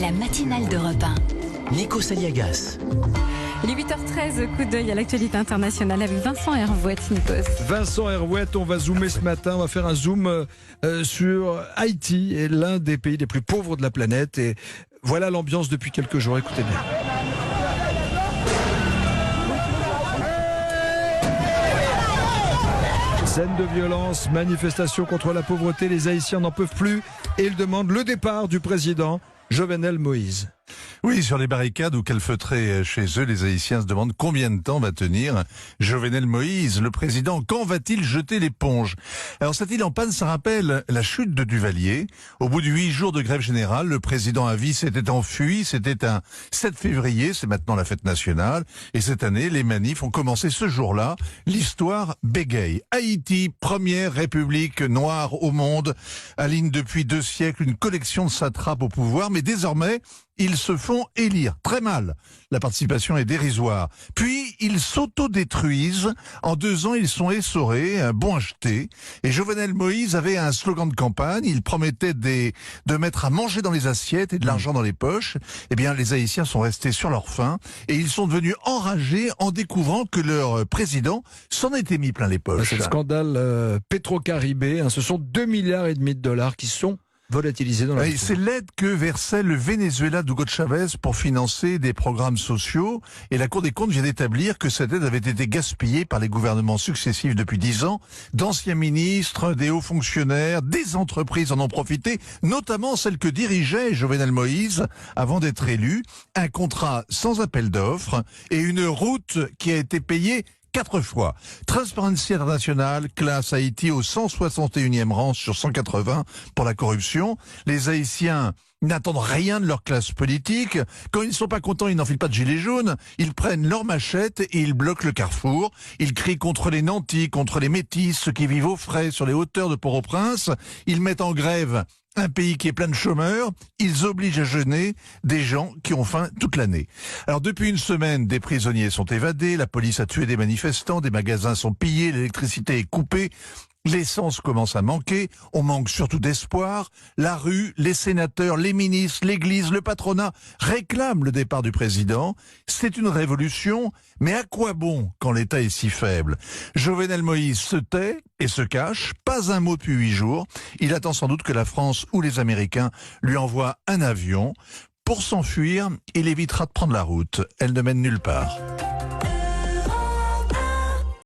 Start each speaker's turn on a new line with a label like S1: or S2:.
S1: La matinale d'Europe 1.
S2: Nikos Aliagas.
S3: Il est 8h13, coup d'œil à l'actualité internationale avec Vincent Hervouette, Nikos.
S4: Vincent Hervouette, on va zoomer ce matin, on va faire un zoom sur Haïti, l'un des pays les plus pauvres de la planète. Et voilà l'ambiance depuis quelques jours, écoutez bien. Scène de violence, manifestation contre la pauvreté, les Haïtiens n'en peuvent plus et ils demandent le départ du président Jovenel Moïse.
S5: Oui, sur les barricades ou calfeutrés chez eux, les Haïtiens se demandent combien de temps va tenir Jovenel Moïse, le président. Quand va-t-il jeter l'éponge? Alors cette île en panne, ça rappelle la chute de Duvalier. Au bout de 8 jours de grève générale, le président à vie s'était enfui. C'était un 7 février, c'est maintenant la fête nationale. Et cette année, les manifs ont commencé ce jour-là. L'histoire bégaye. Haïti, première république noire au monde, aligne depuis 2 siècles une collection de satrapes au pouvoir. Mais désormais, ils se font élire. Très mal. La participation est dérisoire. Puis, ils s'autodétruisent. En 2 ans, ils sont essorés, un bon acheté. Et Jovenel Moïse avait un slogan de campagne. Il promettait de mettre à manger dans les assiettes et de l'argent dans les poches. Eh bien, les Haïtiens sont restés sur leur faim. Et ils sont devenus enragés en découvrant que leur président s'en était mis plein les poches.
S4: C'est le scandale Petro-Caribé. Ce sont 2,5 milliards de dollars qui sont volatilisés dans la
S5: oui, c'est l'aide que versait le Venezuela d'Hugo Chavez pour financer des programmes sociaux. Et la Cour des comptes vient d'établir que cette aide avait été gaspillée par les gouvernements successifs depuis 10 ans. D'anciens ministres, des hauts fonctionnaires, des entreprises en ont profité, notamment celles que dirigeait Jovenel Moïse avant d'être élu. Un contrat sans appel d'offres et une route qui a été payée 4 fois. Transparency International classe Haïti au 161e rang sur 180 pour la corruption. Les Haïtiens n'attendent rien de leur classe politique. Quand ils ne sont pas contents, ils n'enfilent pas de gilets jaunes. Ils prennent leur machette et ils bloquent le carrefour. Ils crient contre les nantis, contre les métis, ceux qui vivent aux frais sur les hauteurs de Port-au-Prince. Ils mettent en grève un pays qui est plein de chômeurs, ils obligent à jeûner des gens qui ont faim toute l'année. Alors depuis une semaine, des prisonniers sont évadés, la police a tué des manifestants, des magasins sont pillés, l'électricité est coupée. L'essence commence à manquer, on manque surtout d'espoir. La rue, les sénateurs, les ministres, l'église, le patronat réclament le départ du président. C'est une révolution, mais à quoi bon quand l'État est si faible? Jovenel Moïse se tait et se cache, pas un mot depuis 8 jours. Il attend sans doute que la France ou les Américains lui envoient un avion. Pour s'enfuir, il évitera de prendre la route. Elle ne mène nulle part.